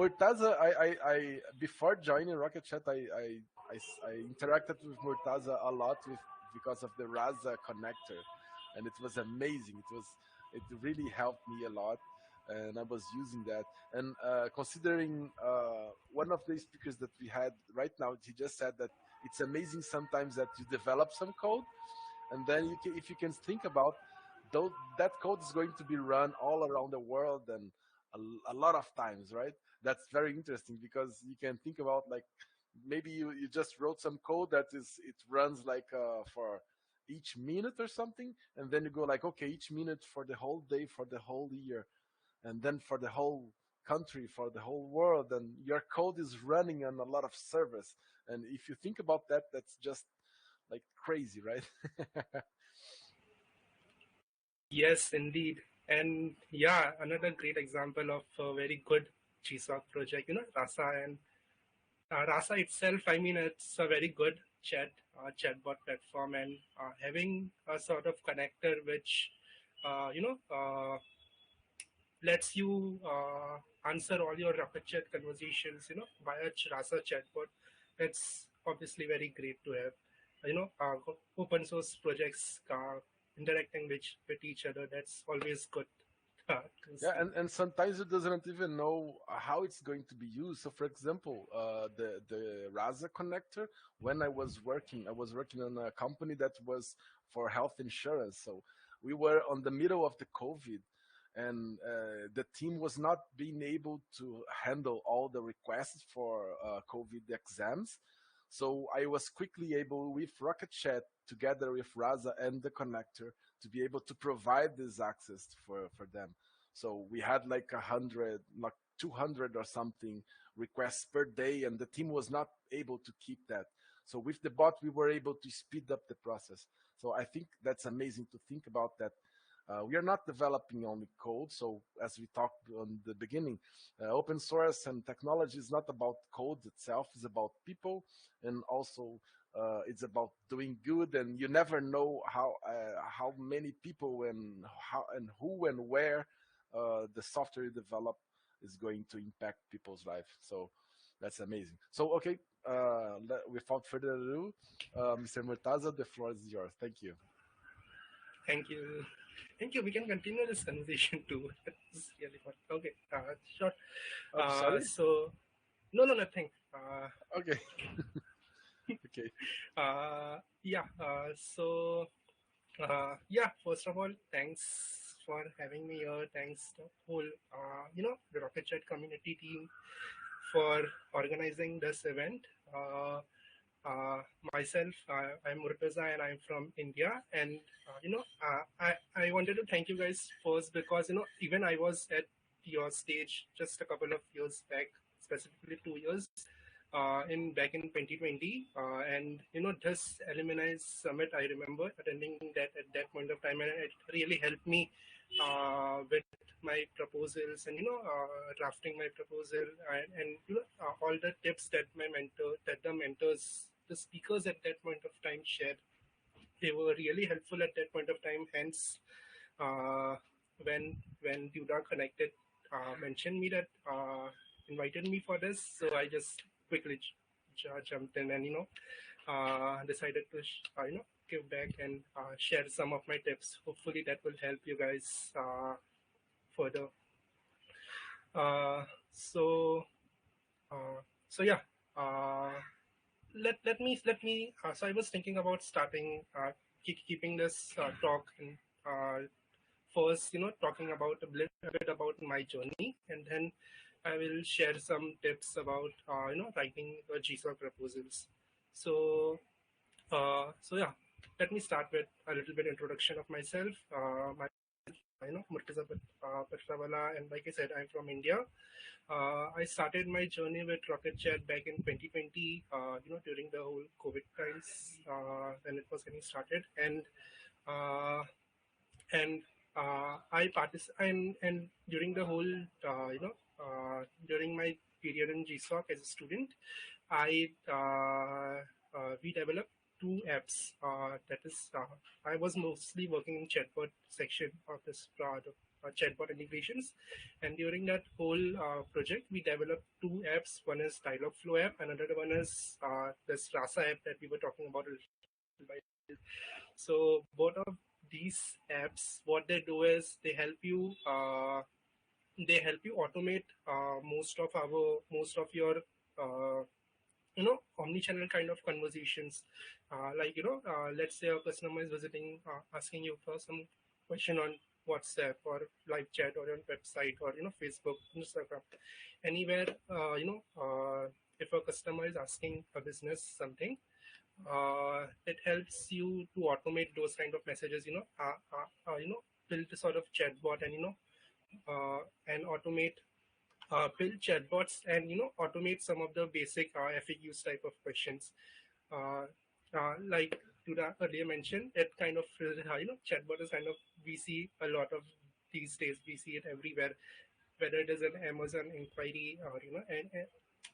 Murtaza, before joining Rocket.Chat, I interacted with Murtaza a lot because of the Raza connector, and it was amazing. It really helped me a lot, and I was using that. And considering one of the speakers that we had right now, he just said that it's amazing sometimes that you develop some code, and then if you can think about though that code is going to be run all around the world and a lot of times, right? That's very interesting because you can think about like maybe you just wrote some code that is it runs like for each minute or something, and then you go like, okay, each minute for the whole day, for the whole year, and then for the whole country, for the whole world, and your code is running on a lot of servers. And if you think about that, that's just like crazy, right? Yes, indeed. And yeah, another great example of a very good GSoC project, Rasa. And Rasa itself, I mean, it's a very good chatbot platform, and having a sort of connector which, uh, you know, uh, lets you answer all your Rocket.Chat conversations, via Rasa chatbot. It's obviously very great to have, open source projects interacting with each other. That's always good to Yeah, see. and sometimes it doesn't even know how it's going to be used. So, for example, the Raza connector. When I was working on a company that was for health insurance. So we were on the middle of the COVID, and the team was not being able to handle all the requests for COVID exams. So I was quickly able, with Rocket.Chat, together with Raza and the connector, to be able to provide this access for them. So we had like 100, like 200 or something requests per day, and the team was not able to keep that. So with the bot, we were able to speed up the process. So I think that's amazing to think about that. We are not developing only code. So as we talked on the beginning, open source and technology is not about code itself. It's about people, and also it's about doing good. And you never know how many people and how and who and where the software you develop is going to impact people's life. So that's amazing. So okay, without further ado, Mr. Murtaza, the floor is yours. Thank you. Thank you. Thank you. We can continue this conversation too. It's really fun. Okay, sure. I'm sorry. So, no, no, nothing. Okay. Okay. Yeah. Yeah. First of all, thanks for having me here. Thanks to whole, the Rocket.Chat community team for organizing this event. Myself, I'm Murtaza, and I'm from India. And I wanted to thank you guys first because even I was at your stage just a couple of years back, specifically 2 years, in back in 2020, and this Alumni Summit, I remember attending that at that point of time, and it really helped me with my proposals and drafting my proposal, and all the tips that the mentors, the speakers at that point of time shared. They were really helpful at that point of time. Hence, uh, when Duda connected, mentioned me that invited me for this, so I just quickly jumped in and decided to give back and share some of my tips. Hopefully, that will help you guys further. Uh, so so yeah. Let me. So I was thinking about starting keeping this talk and first, talking about a bit about my journey, and then I will share some tips about writing GSoC proposals. So yeah, let me start with a little bit introduction of myself. Murtaza Patrawala, and like I said, I'm from India. I started my journey with Rocket.Chat back in 2020, during the whole COVID times, when it was getting started. Uh, and I participate, and during the whole, during my period in GSoC as a student, we developed two apps. That is, I was mostly working in chatbot section of this product. chatbot integrations. And during that whole project, we developed two apps. One is Dialogflow app, another one is this Rasa app that we were talking about a little while. So both of these apps, what they do is they help you automate most of your uh, omni-channel kind of conversations. Like let's say a customer is visiting, asking you for some question on WhatsApp or live chat or on website or Facebook, Instagram, anywhere. If a customer is asking a business something, it helps you to automate those kind of messages. Build a sort of chatbot and automate build chatbots and automate some of the basic FAQs type of questions. Uh, like Tuda earlier mentioned, it kind of chatbot is kind of, we see a lot of these days. We see it everywhere, whether it is an Amazon inquiry or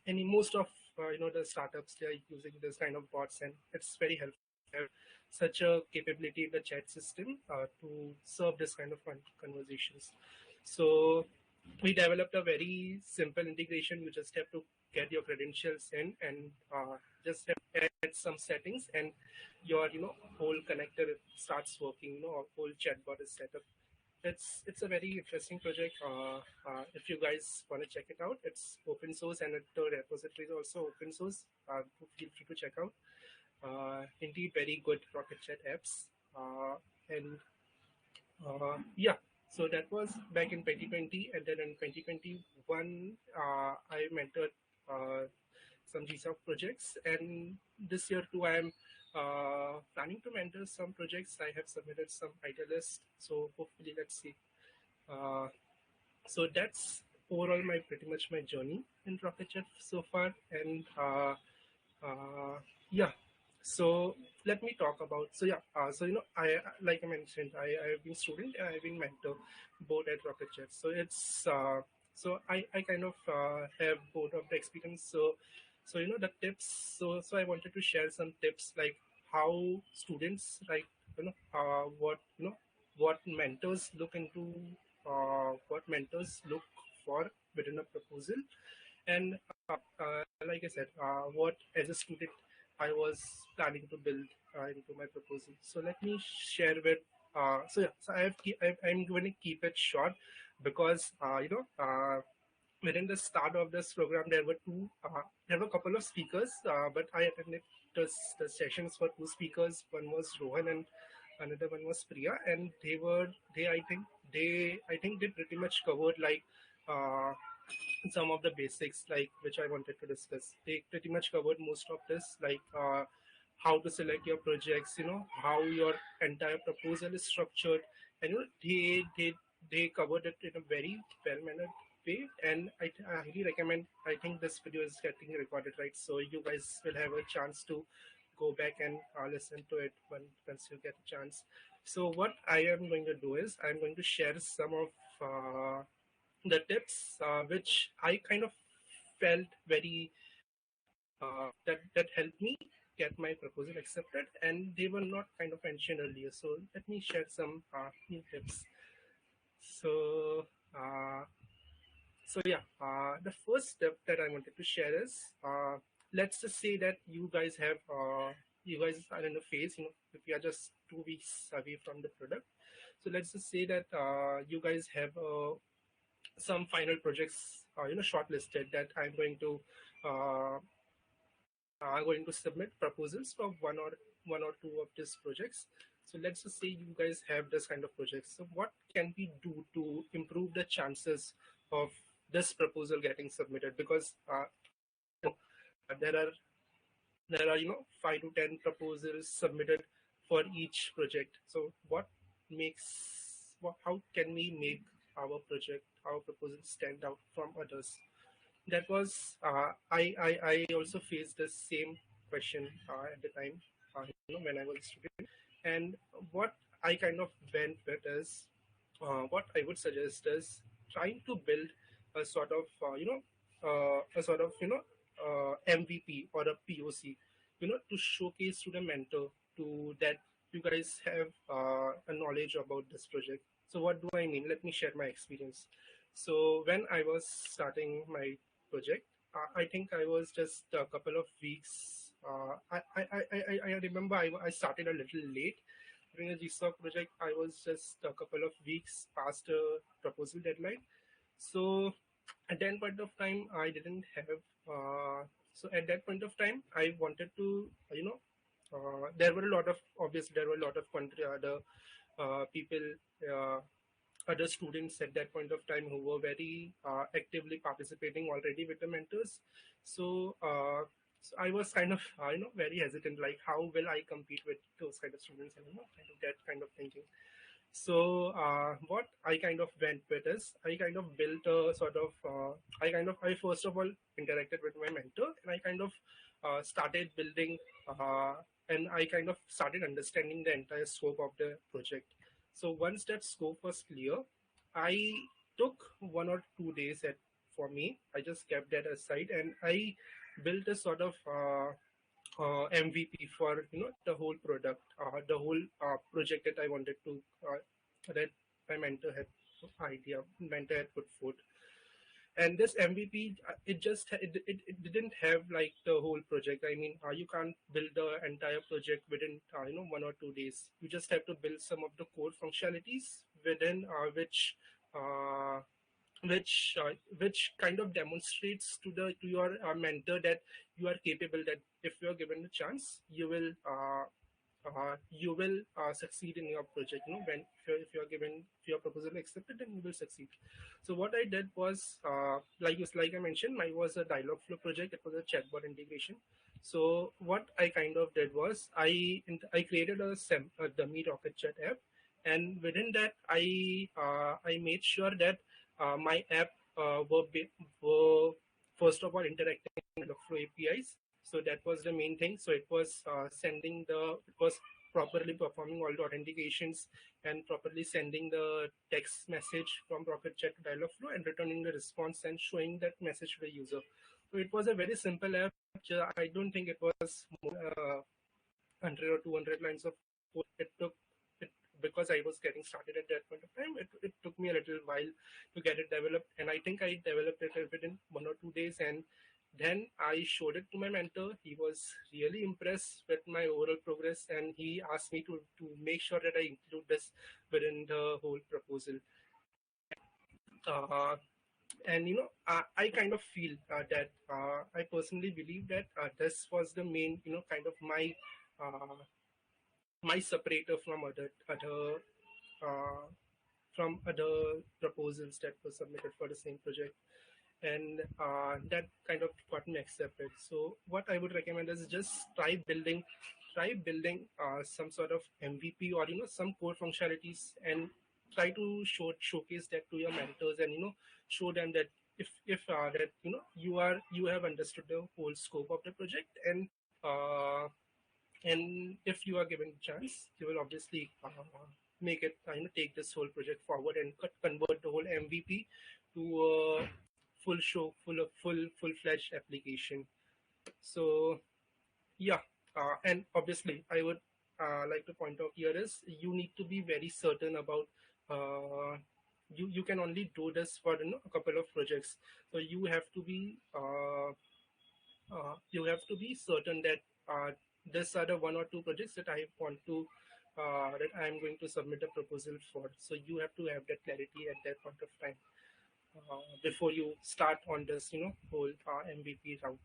and in most of the startups, they are using this kind of bots, and it's very helpful to have such a capability in the chat system to serve this kind of conversations. So we developed a very simple integration. You just have to get your credentials in and just have to add some settings, and your whole connector starts working. Our whole chatbot is set up. It's a very interesting project. If you guys want to check it out, it's open source and the repository is also open source. Feel free to check out. Indeed, very good Rocket.Chat apps. And yeah, so that was back in 2020, and then in 2021, I mentored some GSoC projects, and this year too, I am planning to mentor some projects. I have submitted some idea list, so hopefully, let's see. So that's overall pretty much my journey in Rocket.Chat so far, and yeah. So let me talk about. So yeah. I like I mentioned, I have been student and I've been mentor both at Rocket.Chat. So it's so I kind of have both of the experience. So the tips. So I wanted to share some tips, like how students, like what mentors look into, what mentors look for within a proposal, and like I said, what as a student I was planning to build into my proposal. So let me share with. So I'm going to keep it short because within the start of this program there were a couple of speakers, but I attended the sessions for two speakers. One was Rohan and another one was Priya, and they I think they pretty much covered like. Some of the basics, like which I wanted to discuss. They pretty much covered most of this, like how to select your projects, how your entire proposal is structured, and they covered it in a very well mannered way. And I highly recommend. I think this video is getting recorded, right? So you guys will have a chance to go back and listen to it once you get a chance. So what I am going to do is I'm going to share some of the tips which I kind of felt very that helped me get my proposal accepted, and they were not kind of mentioned earlier. So let me share some new tips. So yeah, the first step that I wanted to share is let's just say that you guys are in a phase, if you are just 2 weeks away from the product. So let's just say that you guys have some final projects shortlisted that I'm going to submit proposals for one or two of these projects. So let's just say you guys have this kind of projects. So what can we do to improve the chances of this proposal getting submitted? Because there are 5 to 10 proposals submitted for each project. So how can we make our proposal stand out from others? That was I also faced the same question at the time when I was a student. And what I kind of went with is what I would suggest is trying to build a sort of MVP or a POC, to showcase to the mentor to that you guys have a knowledge about this project. So what do I mean? Let me share my experience. So when I was starting my project, I think I was just a couple of weeks. I remember I started a little late during the GSoC project. I was just a couple of weeks past the proposal deadline. So at that point of time, I didn't have. So at that point of time, I wanted to, there were a lot of, obviously there were a lot of country, other people, uh, other students at that point of time who were very actively participating already with the mentors. So, so I was kind of, very hesitant, like how will I compete with those kind of students, and kind of that kind of thinking. So what I kind of went with is I kind of built a sort of I first of all interacted with my mentor, and I kind of started building and I kind of started understanding the entire scope of the project. So once that scope was clear, I took 1 or 2 days for me. I just kept that aside and I built a sort of MVP for the whole product, the whole project that I wanted to that my mentor had put forth. And this MVP, it didn't have like the whole project. I mean, you can't build the entire project within 1 or 2 days. You just have to build some of the core functionalities within uh, which kind of demonstrates to your mentor that you are capable, that if you are given a chance you will succeed in your project. When if you are given, if your proposal is accepted, then you will succeed. So what I did was like I mentioned, mine was a dialog flow project. It was a chatbot integration. So what I kind of did was I created a dummy Rocket.Chat app, and within that I made sure that my app were first of all interacting with the flow APIs. So that was the main thing. So it was it was properly performing all the authentications and properly sending the text message from Rocket.Chat to Dialogflow and returning the response and showing that message to the user. So it was a very simple app. I don't think it was more 100 or 200 lines of code. It took it because I was getting started at that point of time. It took me a little while to get it developed, and I think I developed it within 1 or 2 days. And then I showed it to my mentor. He was really impressed with my overall progress, and he asked me to make sure that I include this within the whole proposal. Uh, and I kind of feel that I personally believe that this was the main, kind of uh, my separator uh, from other proposals that were submitted for the same project, and that kind of got me accepted. So what I would recommend is just try building some sort of MVP, or some core functionalities, and try to showcase that to your mentors, and show them that if that you have understood the whole scope of the project, uh, and if you are given a chance, you will obviously make it take this whole project forward and convert the whole MVP to a full-fledged application. So yeah, and obviously I would like to point out here is you need to be very certain about you can only do this for a couple of projects. So you have to be certain that these are the 1 or 2 projects that I want to that I am going to submit a proposal for. So you have to have that clarity at that point of time before you start on this whole MVP route.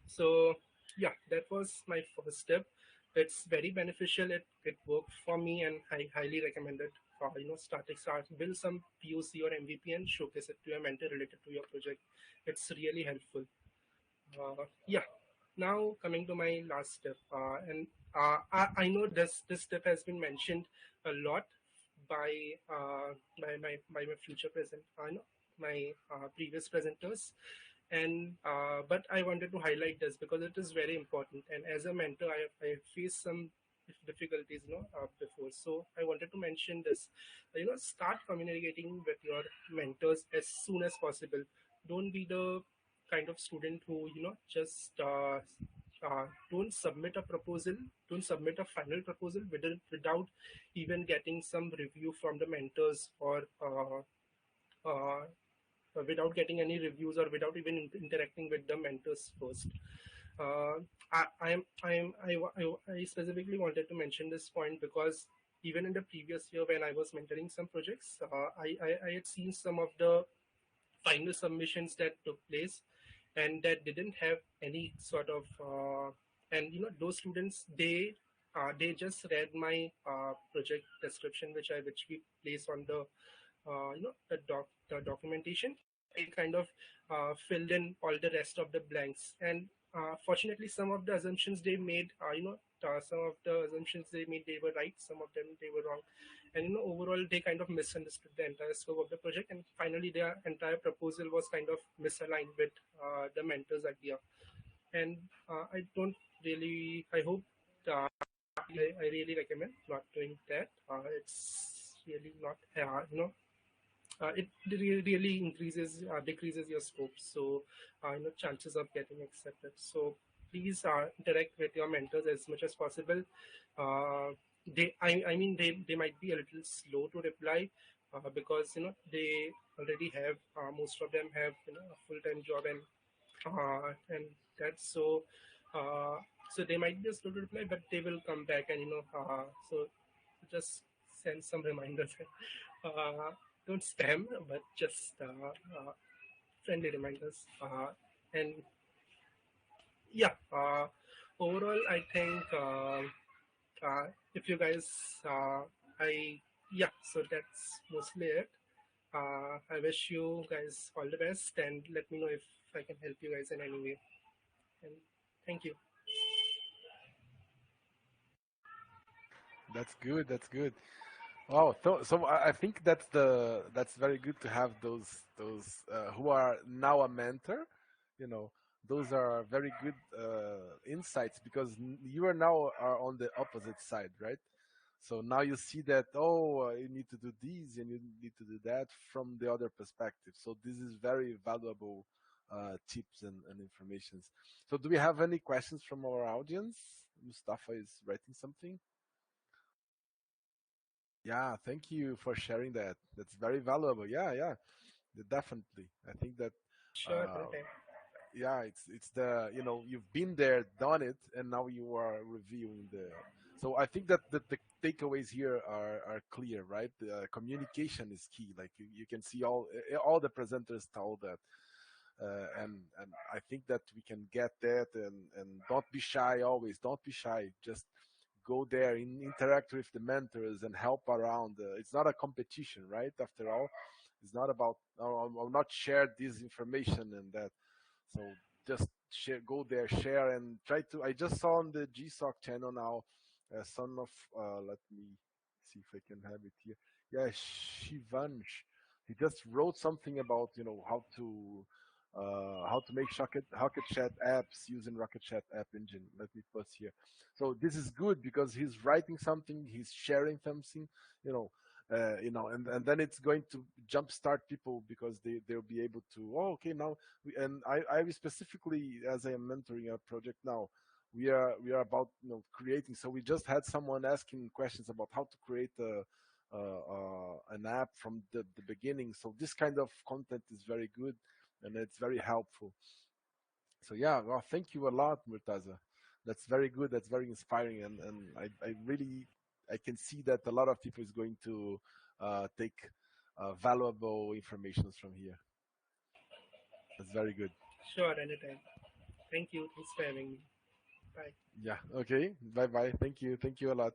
So yeah, that was my first step. It's very beneficial. It worked for me, and I highly recommend it. Start build some POC or MVP and showcase it to your mentor related to your project. It's really helpful. Yeah. Now coming to my last step, and I know this step has been mentioned a lot by my future present, my previous presenters, and but I wanted to highlight this because it is very important. And as a mentor, I faced some difficulties, before. So I wanted to mention this. Start communicating with your mentors as soon as possible. Don't be the kind of student who just don't submit a proposal, don't submit a final proposal without even getting some review from the mentors, or uh, without getting any reviews, or without even interacting with the mentors first. Uh, I specifically wanted to mention this point because even in the previous year when I was mentoring some projects, I had seen some of the final submissions that took place, and that didn't have any sort of and those students, they just read my project description, which we place on the the documentation, and they kind of filled in all the rest of the blanks. And fortunately, some of the assumptions they made, some of the assumptions they made, they were right, some of them they were wrong. And overall they kind of misunderstood the entire scope of the project, and finally their entire proposal was kind of misaligned with the mentor's idea. And I don't really, I hope, I really recommend not doing that. It's really not, it really increases, decreases your scope. So, chances of getting accepted. So please interact with your mentors as much as possible. I mean, they might be a little slow to reply, because they already have, most of them have a full-time job, and that's so. Uh, so they might be slow to reply, but they will come back, and so just send some reminders. uh, don't spam, but just friendly reminders. And yeah, overall, I think if you guys, I yeah, so that's mostly it. I wish you guys all the best, and let me know if I can help you guys in any way. And thank you. That's good. That's good. Wow. So I think that's very good to have those who are now a mentor. You know, those are very good insights because you are now are on the opposite side, right? So now you see that you need to do this and you need to do that from the other perspective. So this is very valuable tips and informations. So do we have any questions from our audience? Mustafa is writing something. Yeah, thank you for sharing that. That's very valuable. Yeah, yeah, definitely. I think that, Sure, uh, anytime. yeah, it's the you've been there, done it, and now you are reviewing the. So I think that the takeaways here are clear, right? Communication is key. Like you can see all the presenters told that, and I think that we can get that, and don't be shy. Always, don't be shy. Just go there, interact with the mentors, and help around. It's not a competition, right? After all, it's not about I'll not share this information and that. So just share, go there, share, and try to. I just saw on the GSoC channel now, son of. Let me see if I can have it here. Yeah, Shivansh. He just wrote something about how to make Rocket.Chat apps using Rocket.Chat app engine. Let me pause here. So this is good because he's writing something, he's sharing something, you know, and then it's going to jumpstart people because they'll be able to. Oh, okay, now and I specifically as I am mentoring a project now. We are about creating. So we just had someone asking questions about how to create an app from the beginning. So this kind of content is very good and it's very helpful. So yeah, well, thank you a lot, Murtaza. That's very good. That's very inspiring, and I really I can see that a lot of people is going to take valuable informations from here. That's very good. Sure, anytime. Thank you. Thanks for having me. Bye. Yeah. Okay. Bye bye. Thank you. Thank you a lot.